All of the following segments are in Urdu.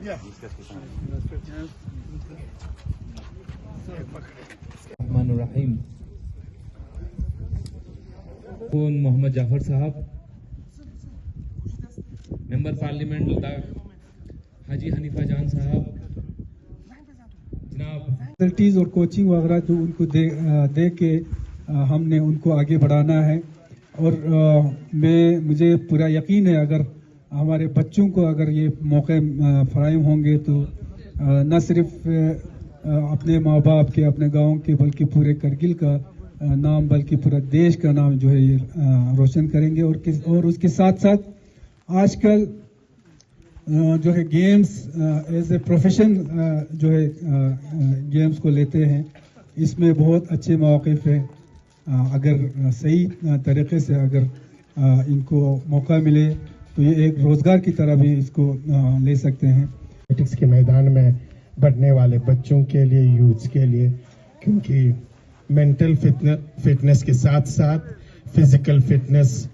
الرحمن الرحیم. خون محمد جعفر صاحب, ممبر پارلیمنٹ لداخ حاجی حنیفہ جان صاحب, جناب فیسلٹیز اور کوچنگ وغیرہ جو ان کو دے کے ہم نے ان کو آگے بڑھانا ہے. اور مجھے پورا یقین ہے اگر ہمارے بچوں کو اگر یہ موقع فراہم ہوں گے تو نہ صرف اپنے ماں باپ کے, اپنے گاؤں کے, بلکہ پورے کرگل کا نام, بلکہ پورا دیش کا نام جو ہے یہ روشن کریں گے. اور اس کے ساتھ ساتھ آج کل جو ہے گیمز ایز اے پروفیشن جو ہے گیمز کو لیتے ہیں, اس میں بہت اچھے مواقف ہیں. اگر صحیح طریقے سے اگر ان کو موقع ملے تو یہ ایک روزگار کی طرح بھی اس کو لے سکتے ہیں. ایتھلیٹکس کے میدان میں بڑھنے والے بچوں کے لیے, یوتھس کے لیے, کیونکہ مینٹل فٹنس کے ساتھ ساتھ فزیکل فٹنس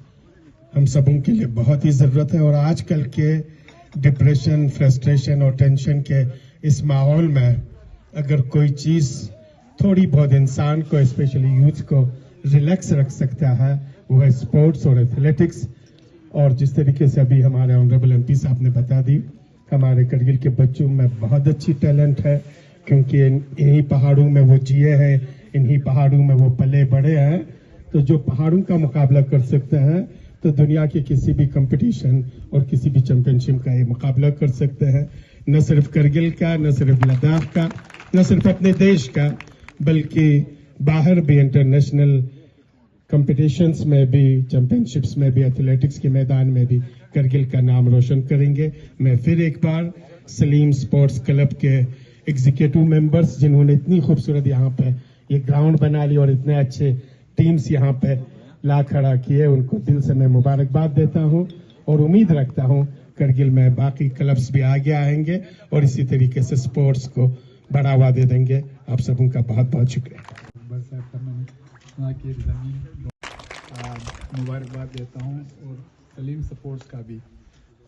ہم سبوں کے لیے بہت ہی ضرورت ہے. اور آج کل کے ڈپریشن, فرسٹریشن اور ٹینشن کے اس ماحول میں اگر کوئی چیز تھوڑی بہت انسان کو, اسپیشلی یوتھ کو ریلیکس رکھ سکتا ہے وہ ہے اسپورٹس اور ایتھلیٹکس. اور جس طریقے سے ابھی ہمارے آنریبل ایم پی صاحب نے بتا دی, ہمارے کرگل کے بچوں میں بہت اچھی ٹیلنٹ ہے, کیونکہ انہی پہاڑوں میں وہ جیے ہیں, انہی پہاڑوں میں وہ پلے بڑے ہیں. تو جو پہاڑوں کا مقابلہ کر سکتے ہیں تو دنیا کے کسی بھی کمپٹیشن اور کسی بھی چیمپئن شپ کا یہ مقابلہ کر سکتے ہیں. نہ صرف کرگل کا, نہ صرف لداخ کا, نہ صرف اپنے دیش کا, بلکہ باہر بھی انٹرنیشنل کمپٹیشنز میں بھی, چیمپئن شپس میں بھی, ایتھلیٹکس کے میدان میں بھی کرگل کا نام روشن کریں گے. میں پھر ایک بار سلیم سپورٹس کلب کے ایگزیکٹو ممبرز جنہوں نے اتنی خوبصورت یہاں پہ یہ گراؤنڈ بنا لی اور اتنے اچھے ٹیمز یہاں پہ لا کھڑا کیے, ان کو دل سے میں مبارکباد دیتا ہوں. اور امید رکھتا ہوں کرگل میں باقی کلبز بھی آگے آئیں گے اور اسی طریقے سے سپورٹس کو بڑھاوا دے دیں گے. آپ سبوں کا بہت بہت شکریہ. مبارکباد دیتا ہوں. اور سلیم سپورٹس کا بھی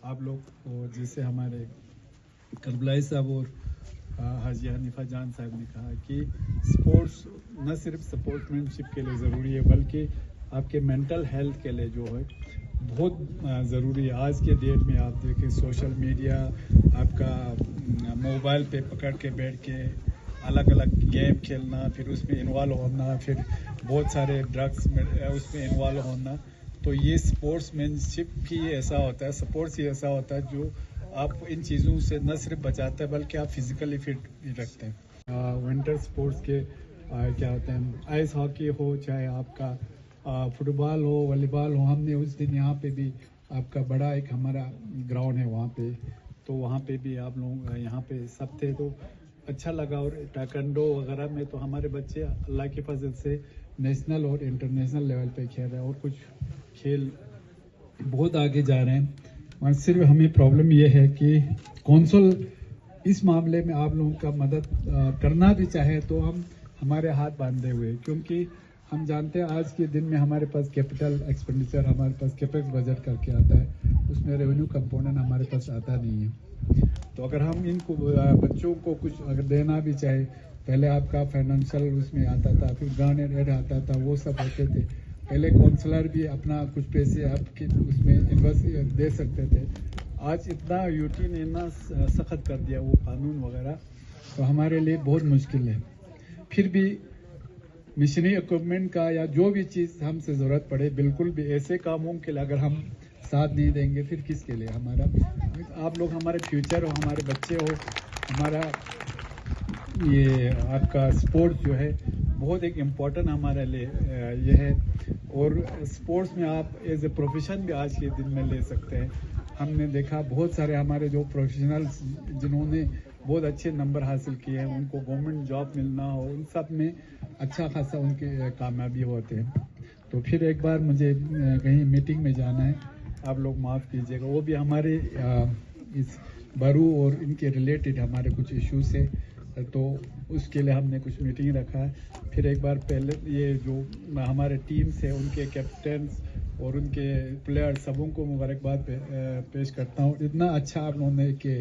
آپ لوگ, اور جیسے ہمارے کربلائی صاحب اور حاجی حنیفہ جان صاحب نے کہا کہ سپورٹس نہ صرف سپورٹس مین شپ کے لیے ضروری ہے بلکہ آپ کے مینٹل ہیلتھ کے لیے جو ہے بہت ضروری ہے. آج کے ڈیٹ میں آپ دیکھیں سوشل میڈیا, آپ کا موبائل پہ پکڑ کے بیٹھ کے الگ الگ گیم کھیلنا, پھر اس میں انوالو ہونا, پھر بہت سارے ڈرگس میں اس میں انوالو ہونا, تو یہ سپورٹس مین شپ کی ایسا ہوتا ہے, سپورٹس ہی ایسا ہوتا ہے جو آپ ان چیزوں سے نہ صرف بچاتا ہے بلکہ آپ فزیکلی فٹ بھی رکھتے ہیں. ونٹر سپورٹس کے کیا ہوتے ہیں, آئس ہاکی ہو, چاہے آپ کا فٹ بال ہو, والی بال ہو. ہم نے اس دن یہاں پہ بھی آپ کا بڑا ایک ہمارا گراؤنڈ ہے وہاں پہ, تو وہاں پہ بھی آپ لوگ یہاں پہ سب تھے تو اچھا لگا. اور ٹائیکانڈو وغیرہ میں تو ہمارے بچے اللہ کی فضل سے نیشنل اور انٹرنیشنل لیول پہ کھیل رہے ہیں, اور کچھ کھیل بہت آگے جا رہے ہیں. اور صرف ہمیں پرابلم یہ ہے کہ کونسل اس معاملے میں آپ لوگوں کا مدد کرنا بھی چاہے تو ہمارے ہاتھ باندھے ہوئے, کیونکہ ہم جانتے ہیں آج کے دن میں ہمارے پاس کیپٹل ایکسپینڈیچر, ہمارے پاس کیپیکس بجٹ کر کے آتا ہے, اس میں ریونیو کمپوننٹ ہمارے پاس آتا نہیں ہے. تو اگر ہم ان کو بچوں کو کچھ اگر دینا بھی چاہے, پہلے آپ کا فائنینشیل اس میں آتا تھا, پھر گارنر ایڈ آتا تھا, وہ سب ہوتے تھے. پہلے کونسلر بھی اپنا کچھ پیسے آپ کے اس میں انویسٹ دے سکتے تھے. آج اتنا یوٹی نے اتنا سخت کر دیا وہ قانون وغیرہ, تو ہمارے لیے بہت مشکل ہے. پھر بھی مشنری اکوپمنٹ کا یا جو بھی چیز ہم سے ضرورت پڑے, بالکل بھی ایسے کاموں کے لیے اگر ہم ساتھ نہیں دیں گے پھر کس کے لیے. ہمارا آپ لوگ ہمارے فیوچر ہو, ہمارے بچے ہو, ہمارا یہ آپ کا سپورٹ جو ہے بہت ایک امپورٹنٹ ہمارے لیے یہ ہے. اور سپورٹس میں آپ ایز اے پروفیشن بھی آج کے دن میں لے سکتے ہیں. ہم نے دیکھا بہت سارے ہمارے جو پروفیشنلز جنہوں نے بہت اچھے نمبر حاصل کیے ہیں, ان کو گورنمنٹ جاب ملنا ہو, ان سب میں اچھا خاصا ان کے کامیابی ہوتے ہیں. تو پھر ایک بار مجھے کہیں میٹنگ میں جانا ہے, آپ لوگ معاف کیجیے گا. وہ بھی ہمارے اس برو اور ان کے ریلیٹڈ ہمارے کچھ ایشوز ہیں, تو اس کے لیے ہم نے کچھ میٹنگ رکھا ہے. پھر ایک بار پہلے یہ جو ہمارے ٹیمز ہیں ان کے کیپٹنز اور ان کے پلیئر سبوں کو مبارکباد پیش کرتا ہوں. اتنا اچھا آپ لوگوں نے کہ